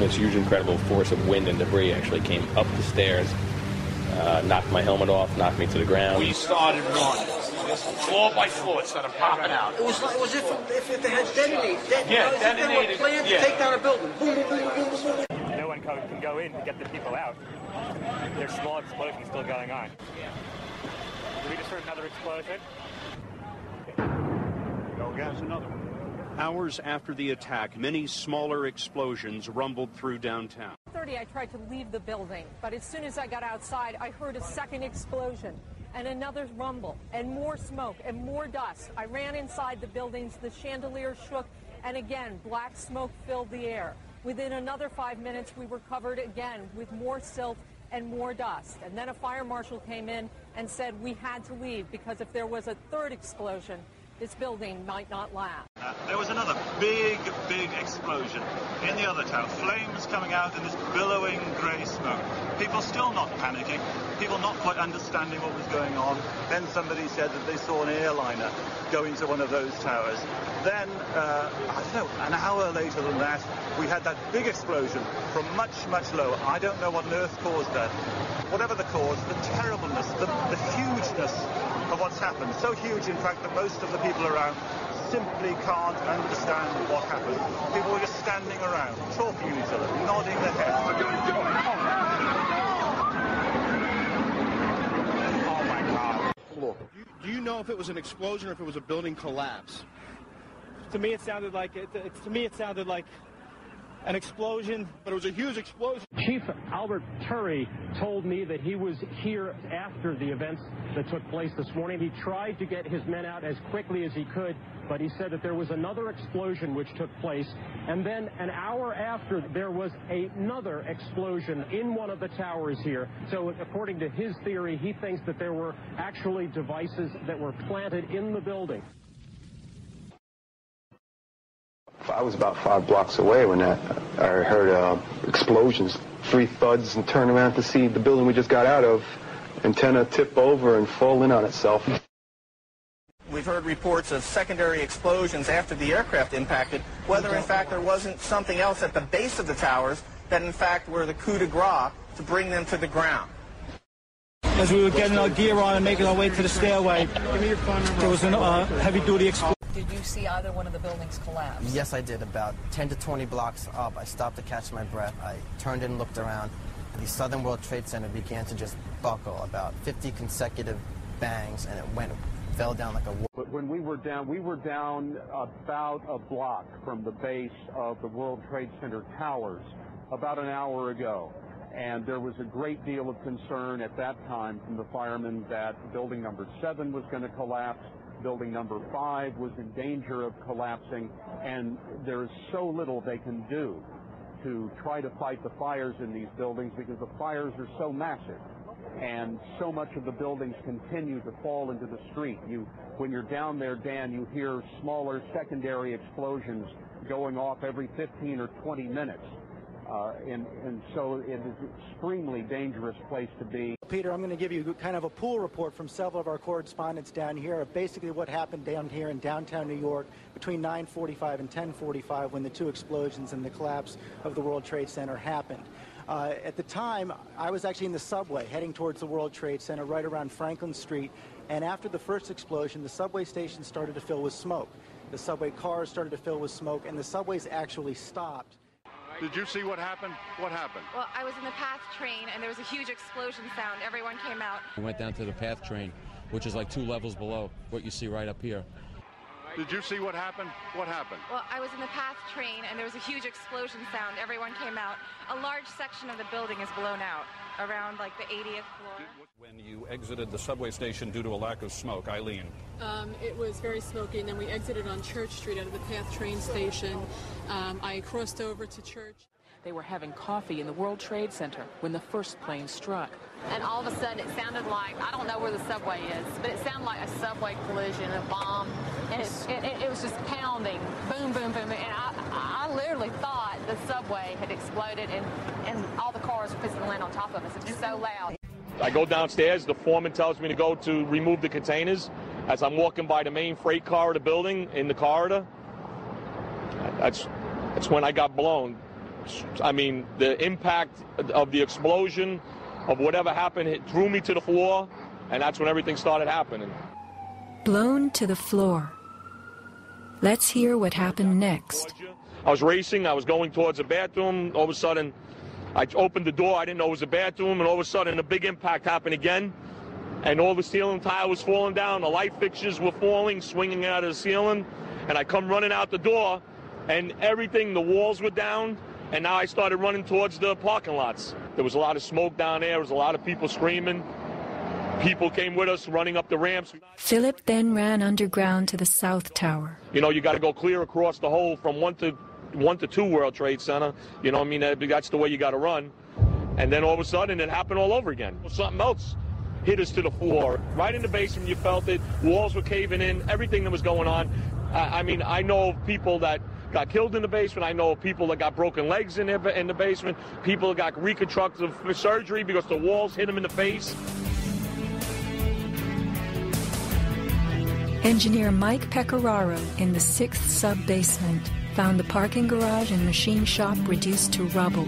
This huge, incredible force of wind and debris actually came up the stairs, knocked my helmet off, knocked me to the ground. We started running. Floor by floor, it started popping out. It was like, it was if they had detonated. Detonated. They planned to take down a building. Boom, boom, boom, boom, boom, boom. No one can go in to get the people out. There's small explosions still going on. Did we just heard another explosion? Go gas another one. Hours after the attack, many smaller explosions rumbled through downtown. 30, I tried to leave the building, but as soon as I got outside, I heard a second explosion and another rumble and more smoke and more dust. I ran inside the buildings, the chandelier shook, and again, black smoke filled the air. Within another 5 minutes, we were covered again with more silt and more dust. And then a fire marshal came in and said we had to leave because if there was a third explosion, this building might not last. There was another big explosion in the other tower. Flames coming out in this billowing grey smoke. People still not panicking. People not quite understanding what was going on. Then somebody said that they saw an airliner going to one of those towers. Then, I don't know, an hour later than that, we had that big explosion from much, much lower. I don't know what on earth caused that. Whatever the cause, the terribleness, the hugeness of what's happened. So huge, in fact, that most of the people around simply can't understand what happened. People were just standing around, talking to each other, nodding their heads. Oh my God. Do you know if it was an explosion or if it was a building collapse? To me, it sounded like an explosion, but it was a huge explosion. Chief Albert Turry told me that he was here after the events that took place this morning. He tried to get his men out as quickly as he could, but he said that there was another explosion which took place, and then an hour after there was another explosion in one of the towers here. So according to his theory, he thinks that there were actually devices that were planted in the building. I was about 5 blocks away when I heard explosions, 3 thuds, and turned around to see the building we just got out of, antenna tip over and fall in on itself. We've heard reports of secondary explosions after the aircraft impacted, whether in fact there wasn't something else at the base of the towers that in fact were the coup de grace to bring them to the ground. As we were getting our gear on and making our way to the stairway, there was a heavy-duty explosion. Did you see either one of the buildings collapse? Yes, I did. About 10 to 20 blocks up, I stopped to catch my breath. I turned and looked around. The Southern World Trade Center began to just buckle, about 50 consecutive bangs, and it fell down like a wall. But when we were down about a block from the base of the World Trade Center towers about an hour ago. And there was a great deal of concern at that time from the firemen that building number 7 was going to collapse. Building number 5 was in danger of collapsing, and there is so little they can do to try to fight the fires in these buildings because the fires are so massive, and so much of the buildings continue to fall into the street. When you're down there, Dan, you hear smaller secondary explosions going off every 15 or 20 minutes. And so it is an extremely dangerous place to be. Peter, I'm going to give you kind of a pool report from several of our correspondents down here of basically what happened down here in downtown New York between 9:45 and 10:45 when the 2 explosions and the collapse of the World Trade Center happened. At the time, I was actually in the subway heading towards the World Trade Center right around Franklin Street, and after the first explosion, the subway station started to fill with smoke. The subway cars started to fill with smoke, and the subways actually stopped. Did you see what happened? What happened? Well, I was in the PATH train, and there was a huge explosion sound. Everyone came out. We went down to the PATH train, which is like 2 levels below what you see right up here. Did you see what happened? What happened? Well, I was in the PATH train, and there was a huge explosion sound. Everyone came out. A large section of the building is blown out, around like the 80th floor. When you exited the subway station due to a lack of smoke, Eileen? It was very smoky, and then we exited on Church Street out of the PATH train station. I crossed over to Church. They were having coffee in the World Trade Center when the first plane struck. And all of a sudden it sounded like, I don't know where the subway is, but it sounded like a subway collision, a bomb, and it was just pounding, boom, boom, boom, and I literally thought the subway had exploded and all the cars were fixing to land on top of us. It was so loud. I go downstairs, the foreman tells me to go to remove the containers. As I'm walking by the main freight car of the building in the corridor, that's when I got blown. I mean, the impact of the explosion, of whatever happened, it threw me to the floor, and that's when everything started happening. Blown to the floor. Let's hear what happened next. I was racing. I was going towards the bathroom. All of a sudden, I opened the door. I didn't know it was a bathroom, and all of a sudden, a big impact happened again, and all the ceiling tile was falling down. The light fixtures were falling, swinging out of the ceiling, and I come running out the door, and everything, the walls were down, and now I started running towards the parking lots. There was a lot of smoke down there. There was a lot of people screaming. People came with us running up the ramps. Philip then ran underground to the South Tower. You know, you got to go clear across the whole from 1 to 2 World Trade Center. You know what I mean? That's the way you got to run. And then all of a sudden, it happened all over again. Something else hit us to the floor. Right in the basement, you felt it. Walls were caving in. Everything that was going on. I mean, I know of people that got killed in the basement. I know of people that got broken legs in the basement. People that got reconstructive surgery because the walls hit them in the face. Engineer Mike Pecoraro in the 6th sub-basement found the parking garage and machine shop reduced to rubble.